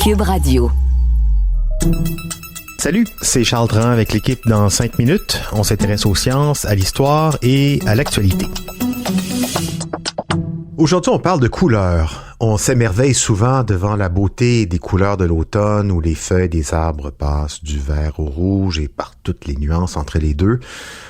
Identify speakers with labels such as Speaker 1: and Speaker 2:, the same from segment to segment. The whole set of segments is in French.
Speaker 1: Cube Radio.
Speaker 2: Salut, c'est Charles Dran avec l'équipe dans 5 minutes. On s'intéresse aux sciences, à l'histoire et à l'actualité. Aujourd'hui, on parle de couleurs. On s'émerveille souvent devant la beauté des couleurs de l'automne où les feuilles des arbres passent du vert au rouge et par toutes les nuances entre les deux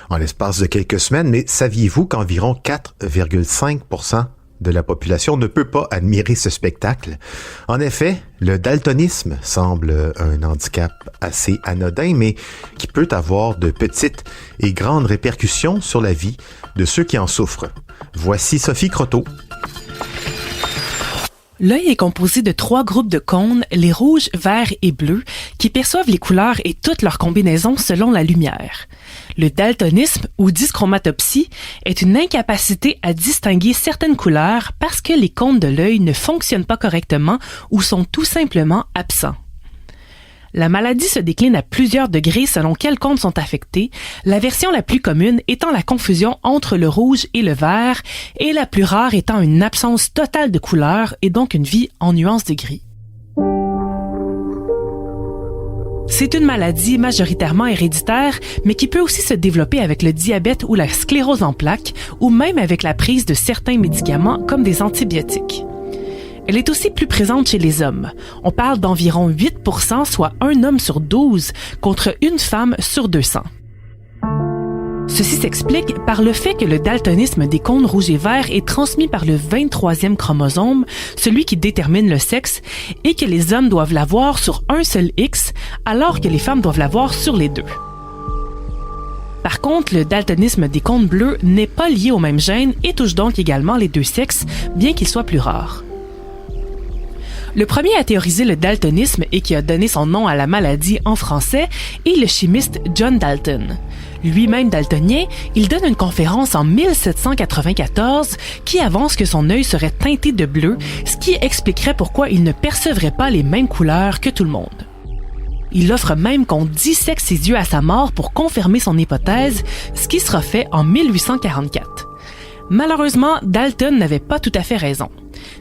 Speaker 2: en l'espace de quelques semaines. Mais saviez-vous qu'environ 4,5% de la population ne peut pas admirer ce spectacle? En effet, le daltonisme semble un handicap assez anodin, mais qui peut avoir de petites et grandes répercussions sur la vie de ceux qui en souffrent. Voici Sophie Croteau.
Speaker 3: L'œil est composé de 3 groupes de cônes, les rouges, verts et bleus, qui perçoivent les couleurs et toutes leurs combinaisons selon la lumière. Le daltonisme, ou dyschromatopsie, est une incapacité à distinguer certaines couleurs parce que les cônes de l'œil ne fonctionnent pas correctement ou sont tout simplement absents. La maladie se décline à plusieurs degrés selon quels cônes sont affectés, la version la plus commune étant la confusion entre le rouge et le vert, et la plus rare étant une absence totale de couleur et donc une vie en nuances de gris. C'est une maladie majoritairement héréditaire, mais qui peut aussi se développer avec le diabète ou la sclérose en plaques, ou même avec la prise de certains médicaments comme des antibiotiques. Elle est aussi plus présente chez les hommes. On parle d'environ 8%, soit un homme sur 12, contre une femme sur 200. Ceci s'explique par le fait que le daltonisme des cônes rouges et verts est transmis par le 23e chromosome, celui qui détermine le sexe, et que les hommes doivent l'avoir sur un seul X, alors que les femmes doivent l'avoir sur les deux. Par contre, le daltonisme des cônes bleus n'est pas lié au même gène et touche donc également les deux sexes, bien qu'il soit plus rare. Le premier à théoriser le daltonisme et qui a donné son nom à la maladie en français est le chimiste John Dalton. Lui-même daltonien, il donne une conférence en 1794 qui avance que son œil serait teinté de bleu, ce qui expliquerait pourquoi il ne percevrait pas les mêmes couleurs que tout le monde. Il offre même qu'on dissèque ses yeux à sa mort pour confirmer son hypothèse, ce qui sera fait en 1844. Malheureusement, Dalton n'avait pas tout à fait raison.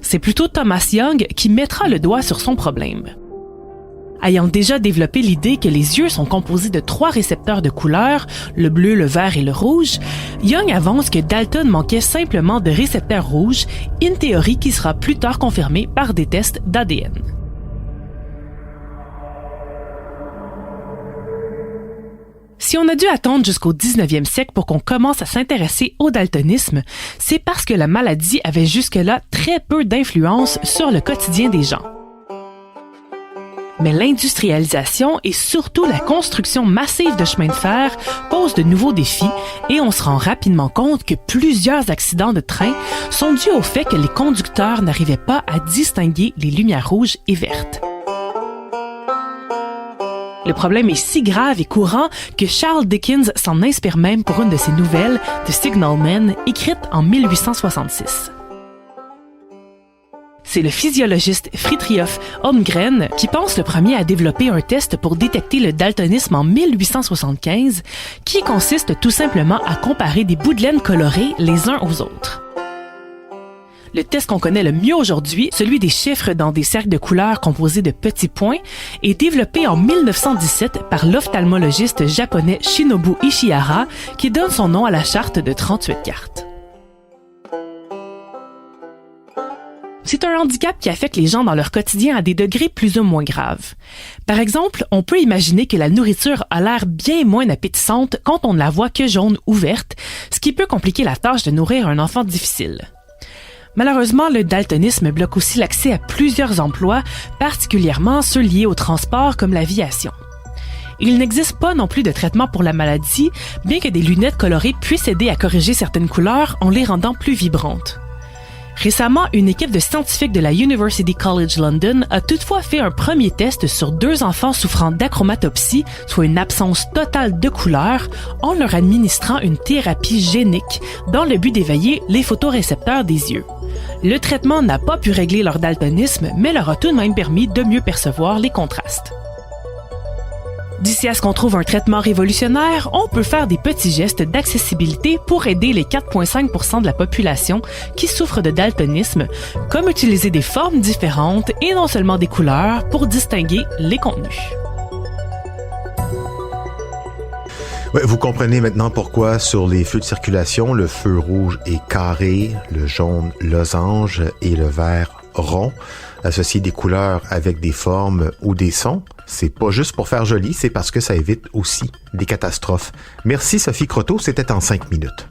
Speaker 3: C'est plutôt Thomas Young qui mettra le doigt sur son problème. Ayant déjà développé l'idée que les yeux sont composés de 3 récepteurs de couleurs, le bleu, le vert et le rouge, Young avance que Dalton manquait simplement de récepteurs rouges, une théorie qui sera plus tard confirmée par des tests d'ADN. Si on a dû attendre jusqu'au 19e siècle pour qu'on commence à s'intéresser au daltonisme, c'est parce que la maladie avait jusque-là très peu d'influence sur le quotidien des gens. Mais l'industrialisation et surtout la construction massive de chemins de fer posent de nouveaux défis et on se rend rapidement compte que plusieurs accidents de train sont dus au fait que les conducteurs n'arrivaient pas à distinguer les lumières rouges et vertes. Le problème est si grave et courant que Charles Dickens s'en inspire même pour une de ses nouvelles, The Signalman, écrite en 1866. C'est le physiologiste Fridtjof Holmgren qui pense le premier à développer un test pour détecter le daltonisme en 1875, qui consiste tout simplement à comparer des bouts de laine colorés les uns aux autres. Le test qu'on connaît le mieux aujourd'hui, celui des chiffres dans des cercles de couleurs composés de petits points, est développé en 1917 par l'ophtalmologiste japonais Shinobu Ishihara, qui donne son nom à la charte de 38 cartes. C'est un handicap qui affecte les gens dans leur quotidien à des degrés plus ou moins graves. Par exemple, on peut imaginer que la nourriture a l'air bien moins appétissante quand on ne la voit que jaune ou verte, ce qui peut compliquer la tâche de nourrir un enfant difficile. Malheureusement, le daltonisme bloque aussi l'accès à plusieurs emplois, particulièrement ceux liés au transport comme l'aviation. Il n'existe pas non plus de traitement pour la maladie, bien que des lunettes colorées puissent aider à corriger certaines couleurs en les rendant plus vibrantes. Récemment, une équipe de scientifiques de la University College London a toutefois fait un premier test sur 2 enfants souffrant d'achromatopsie, soit une absence totale de couleur, en leur administrant une thérapie génique dans le but d'éveiller les photorécepteurs des yeux. Le traitement n'a pas pu régler leur daltonisme, mais leur a tout de même permis de mieux percevoir les contrastes. D'ici à ce qu'on trouve un traitement révolutionnaire, on peut faire des petits gestes d'accessibilité pour aider les 4,5% de la population qui souffrent de daltonisme, comme utiliser des formes différentes et non seulement des couleurs pour distinguer les contenus.
Speaker 2: Ouais, vous comprenez maintenant pourquoi sur les feux de circulation, le feu rouge est carré, le jaune losange et le vert rond. Associer des couleurs avec des formes ou des sons, c'est pas juste pour faire joli, c'est parce que ça évite aussi des catastrophes. Merci Sophie Croteau, c'était en 5 minutes.